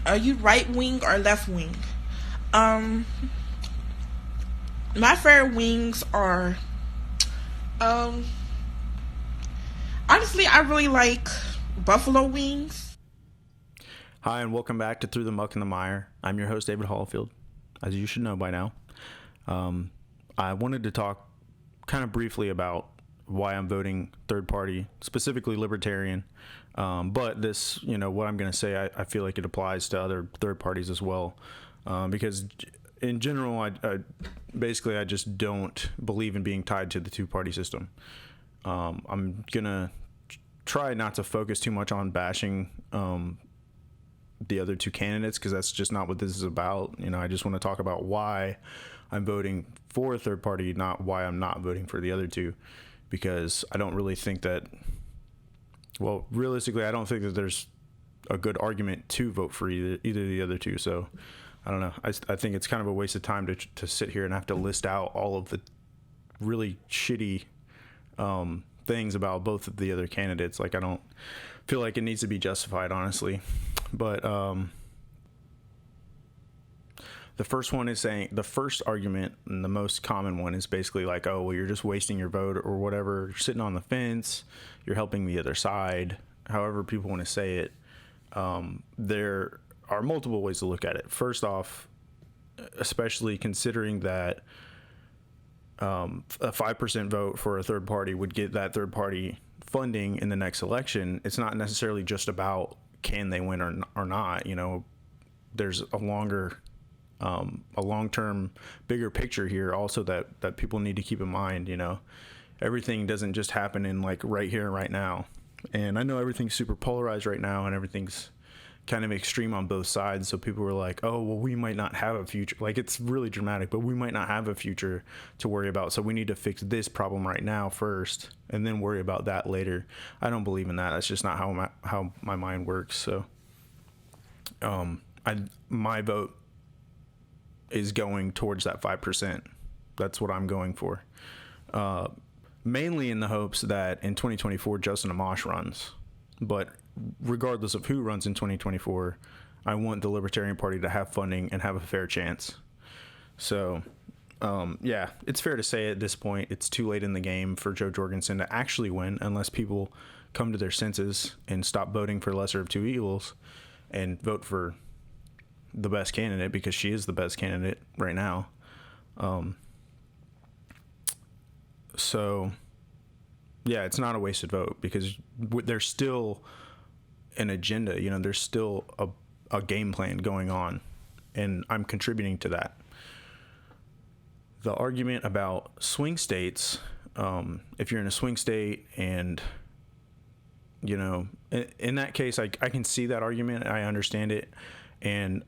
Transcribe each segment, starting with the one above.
Are you right wing or left wing? Um, my favorite wings are, um, honestly, I really like buffalo wings. Hi, and welcome back to Through the Muck and the Mire. I'm your host, David Hallfield, as you should know by now. I wanted to talk kind of briefly about why I'm voting third party, specifically Libertarian. But this, what I'm going to say, I feel like it applies to other third parties as well. Because in general, I just don't believe in being tied to the two-party system. I'm going to try not to focus too much on bashing the other two candidates, because that's just not what this is about. I just want to talk about why I'm voting for a third party, not why I'm not voting for the other two, because I don't really think that, well, realistically, I don't think that there's a good argument to vote for either of the other two. So I don't know. I think it's kind of a waste of time to sit here and have to list out all of the really shitty things about both of the other candidates. Like, I don't feel like it needs to be justified, honestly. But the first one is saying, the first argument and the most common one is basically like, oh, well, you're just wasting your vote or whatever. You're sitting on the fence. You're helping the other side. However people want to say it. There are multiple ways to look at it. First off, especially considering that a 5% vote for a third party would get that third party funding in the next election, it's not necessarily just about can they win or not. There's a long-term, bigger picture here also that people need to keep in mind. Everything doesn't just happen in like right here and right now. And I know everything's super polarized right now and everything's kind of extreme on both sides. So people were like, oh, well, we might not have a future. Like, it's really dramatic, but we might not have a future to worry about. So we need to fix this problem right now first and then worry about that later. I don't believe in that. That's just not how my mind works. So my vote is going towards that 5%. That's what I'm going for. Mainly in the hopes that in 2024, Justin Amash runs. But regardless of who runs in 2024, I want the Libertarian Party to have funding and have a fair chance. So, yeah, it's fair to say at this point, it's too late in the game for Joe Jorgensen to actually win unless people come to their senses and stop voting for lesser of two evils and vote for the best candidate, because she is the best candidate right now. So yeah, it's not a wasted vote because there's still an agenda, there's still a game plan going on, and I'm contributing to that. The argument about swing states, if you're in a swing state and, in that case, I can see that argument. I understand it. And,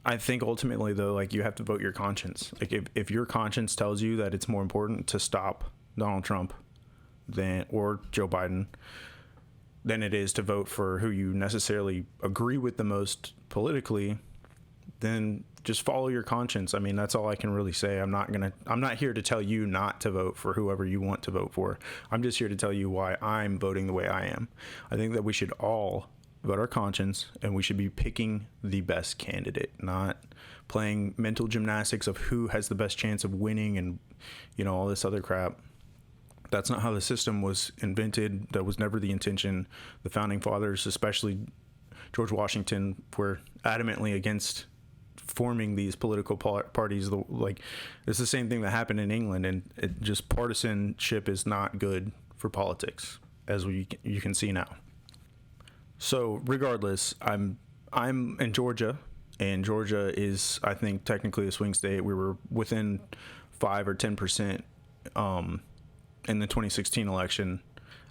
I think ultimately though, like, you have to vote your conscience. Like, if your conscience tells you that it's more important to stop Donald Trump or Joe Biden than it is to vote for who you necessarily agree with the most politically, then just follow your conscience. I mean, that's all I can really say. I'm not here to tell you not to vote for whoever you want to vote for. I'm just here to tell you why I'm voting the way I am. I think that we should all vote our conscience, and we should be picking the best candidate, not playing mental gymnastics of who has the best chance of winning and, all this other crap. That's not how the system was invented. That was never the intention. The founding fathers, especially George Washington, were adamantly against forming these political parties. Like, it's the same thing that happened in England, and partisanship is not good for politics, as you can see now. So regardless, I'm in Georgia, and Georgia is, I think, technically a swing state. We were within 5 or 10% in the 2016 election.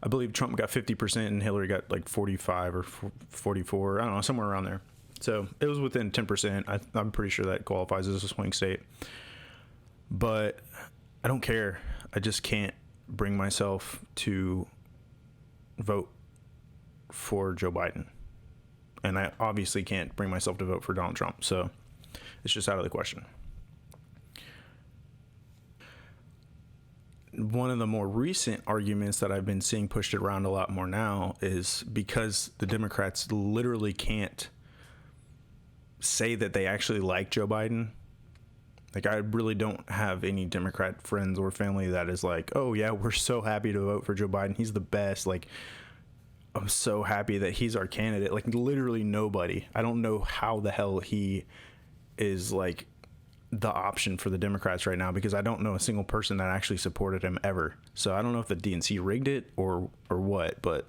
I believe Trump got 50% and Hillary got like 45 or 44. I don't know, somewhere around there. So it was within 10%. I'm pretty sure that qualifies as a swing state. But I don't care. I just can't bring myself to vote for Joe Biden. And I obviously can't bring myself to vote for Donald Trump. So it's just out of the question. One of the more recent arguments that I've been seeing pushed around a lot more now is because the Democrats literally can't say that they actually like Joe Biden. Like, I really don't have any Democrat friends or family that is like, oh yeah, we're so happy to vote for Joe Biden. He's the best. Like, I'm so happy that he's our candidate. Like, literally nobody. I don't know how the hell he is like the option for the Democrats right now, because I don't know a single person that actually supported him ever. So I don't know if the DNC rigged it or what, but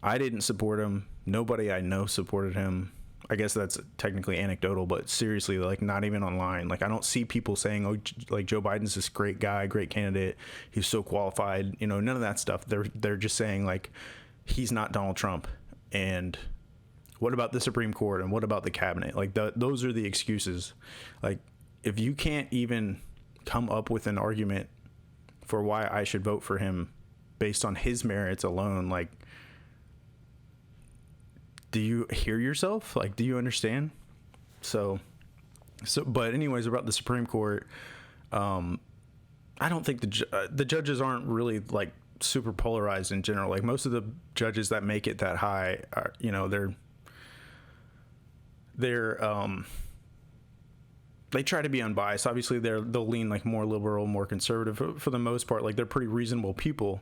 I didn't support him. Nobody I know supported him. I guess that's technically anecdotal, but seriously, like, not even online. Like, I don't see people saying, oh, like, Joe Biden's this great guy, great candidate, he's so qualified, you know, none of that stuff. They're just saying, like, he's not Donald Trump, and what about the Supreme Court, and what about the cabinet? Like, those are the excuses. Like, if you can't even come up with an argument for why I should vote for him based on his merits alone, like, do you hear yourself? Like, do you understand? So, but anyways, about the Supreme Court, I don't think the judges aren't really like super polarized in general. Like, most of the judges that make it that high are, you know, they try to be unbiased. Obviously, they'll lean like more liberal, more conservative for the most part. Like, they're pretty reasonable people.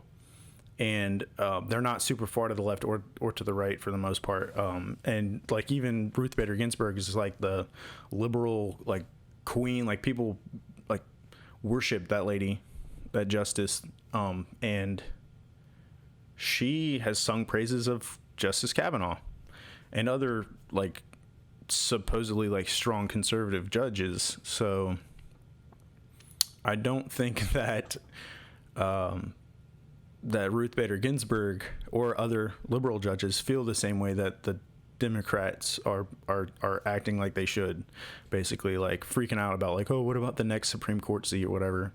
And they're not super far to the left or to the right for the most part. And like, even Ruth Bader Ginsburg is like the liberal, like, queen. Like, people like worship that lady, that justice. And she has sung praises of Justice Kavanaugh and other like supposedly like strong conservative judges. So I don't think that that Ruth Bader Ginsburg or other liberal judges feel the same way that the Democrats are acting like they should, basically, like freaking out about like, oh, what about the next Supreme Court seat or whatever.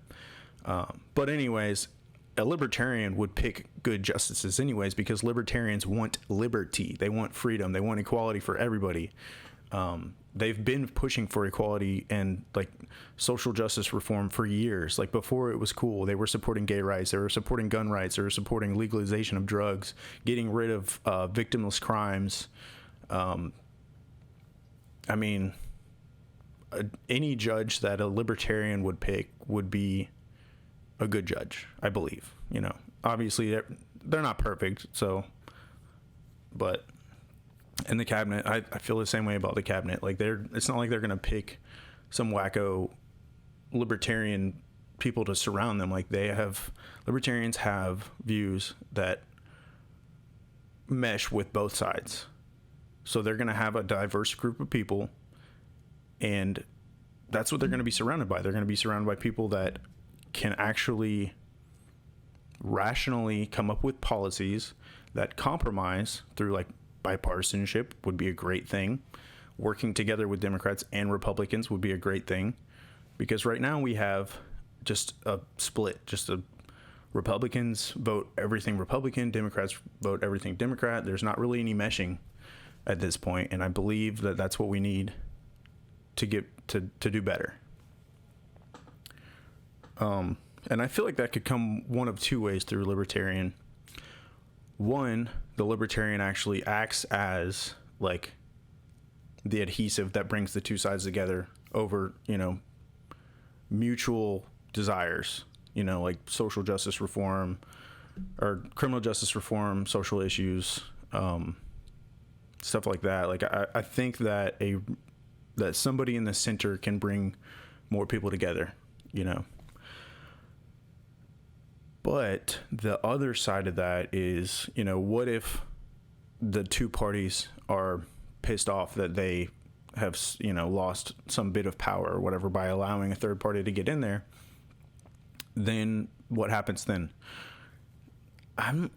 But anyways, a libertarian would pick good justices anyways, because libertarians want liberty. They want freedom. They want equality for everybody. They've been pushing for equality and like social justice reform for years. Like, before it was cool, they were supporting gay rights, they were supporting gun rights, they were supporting legalization of drugs, getting rid of victimless crimes. I mean, any judge that a libertarian would pick would be a good judge, I believe. You know, obviously they're not perfect, so, but in the cabinet, I feel the same way about the cabinet. Like, it's not like they're gonna pick some wacko libertarian people to surround them. Like, libertarians have views that mesh with both sides, so they're gonna have a diverse group of people, and that's what they're gonna be surrounded by. They're gonna be surrounded by people that can actually rationally come up with policies that compromise through like bipartisanship would be a great thing. Working together with Democrats and Republicans would be a great thing, because right now we have just a split. Republicans vote everything Republican, Democrats vote everything Democrat. There's not really any meshing at this point, and I believe that that's what we need to get to do better. And I feel like that could come one of two ways through libertarian. One, the libertarian actually acts as like the adhesive that brings the two sides together over, you know, mutual desires, you know, like social justice reform or criminal justice reform, social issues, stuff like that. Like, I think that that somebody in the center can bring more people together, you know. But the other side of that is, you know, what if the two parties are pissed off that they have, you know, lost some bit of power or whatever by allowing a third party to get in there? Then what happens then?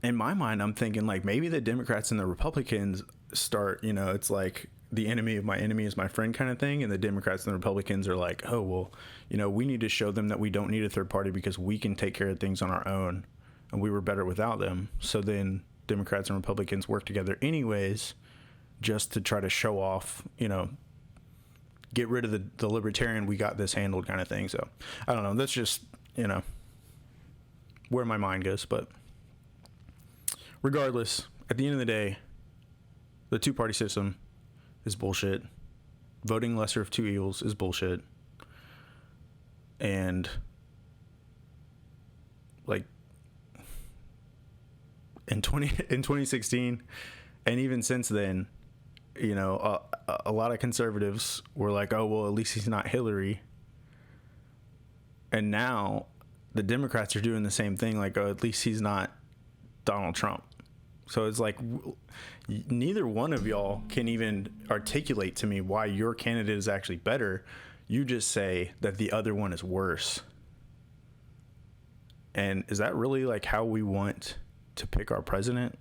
In my mind, I'm thinking like maybe the Democrats and the Republicans start, you know, it's like the enemy of my enemy is my friend kind of thing. And the Democrats and the Republicans are like, oh, well, you know, we need to show them that we don't need a third party because we can take care of things on our own and we were better without them. So then Democrats and Republicans work together anyways, just to try to show off, you know, get rid of the libertarian, we got this handled kind of thing. So I don't know. That's just, you know, where my mind goes. But regardless, at the end of the day, the two-party system is bullshit. voting lesser of two evils is bullshit. And like in 2016, and even since then, you know, a lot of conservatives were like, oh, well, at least he's not Hillary. And now the Democrats are doing the same thing, like, oh, at least he's not Donald Trump. So it's like neither one of y'all can even articulate to me why your candidate is actually better. You just say that the other one is worse. And is that really like how we want to pick our president?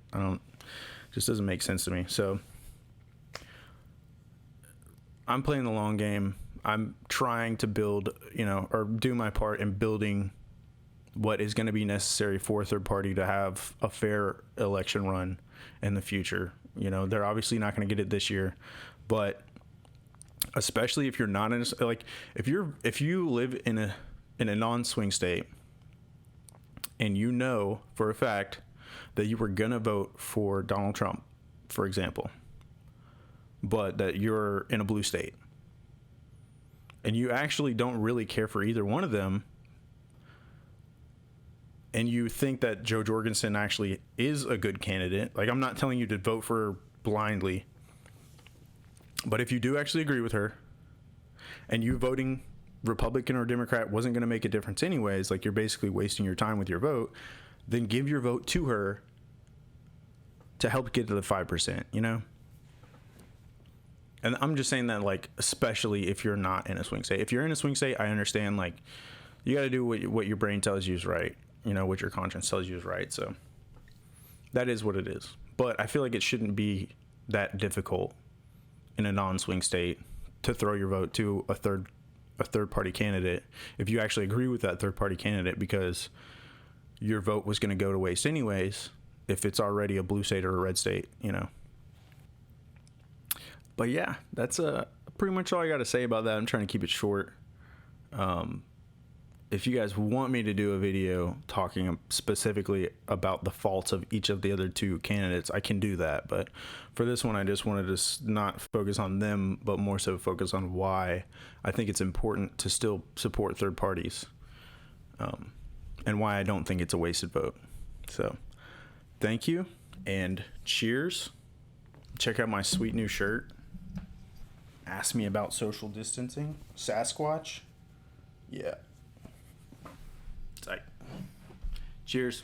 Just doesn't make sense to me. So I'm playing the long game. I'm trying to build, you know, or do my part in building what is going to be necessary for a third party to have a fair election run in the future. You know, they're obviously not going to get it this year, but especially if you're not in a, like, if you live in a non-swing state and you know for a fact that you were going to vote for Donald Trump, for example, but that you're in a blue state and you actually don't really care for either one of them, and you think that Joe Jorgensen actually is a good candidate, like, I'm not telling you to vote for her blindly, but if you do actually agree with her and you voting Republican or Democrat wasn't going to make a difference anyways, like, you're basically wasting your time with your vote, then give your vote to her to help get to the 5%, you know? And I'm just saying that, like, especially if you're not in a swing state. If you're in a swing state, I understand, like, you got to do what your brain tells you is right, you know, what your conscience tells you is right. So that is what it is. But I feel like it shouldn't be that difficult in a non-swing state to throw your vote to a third party candidate if you actually agree with that third party candidate, because your vote was going to go to waste anyways if it's already a blue state or a red state, you know. But yeah, that's pretty much all I got to say about that. I'm trying to keep it short. If you guys want me to do a video talking specifically about the faults of each of the other two candidates, I can do that. But for this one, I just wanted to not focus on them, but more so focus on why I think it's important to still support third parties, and why I don't think it's a wasted vote. So thank you and cheers. Check out my sweet new shirt. Ask me about social distancing. Sasquatch. Yeah. Tight. Cheers.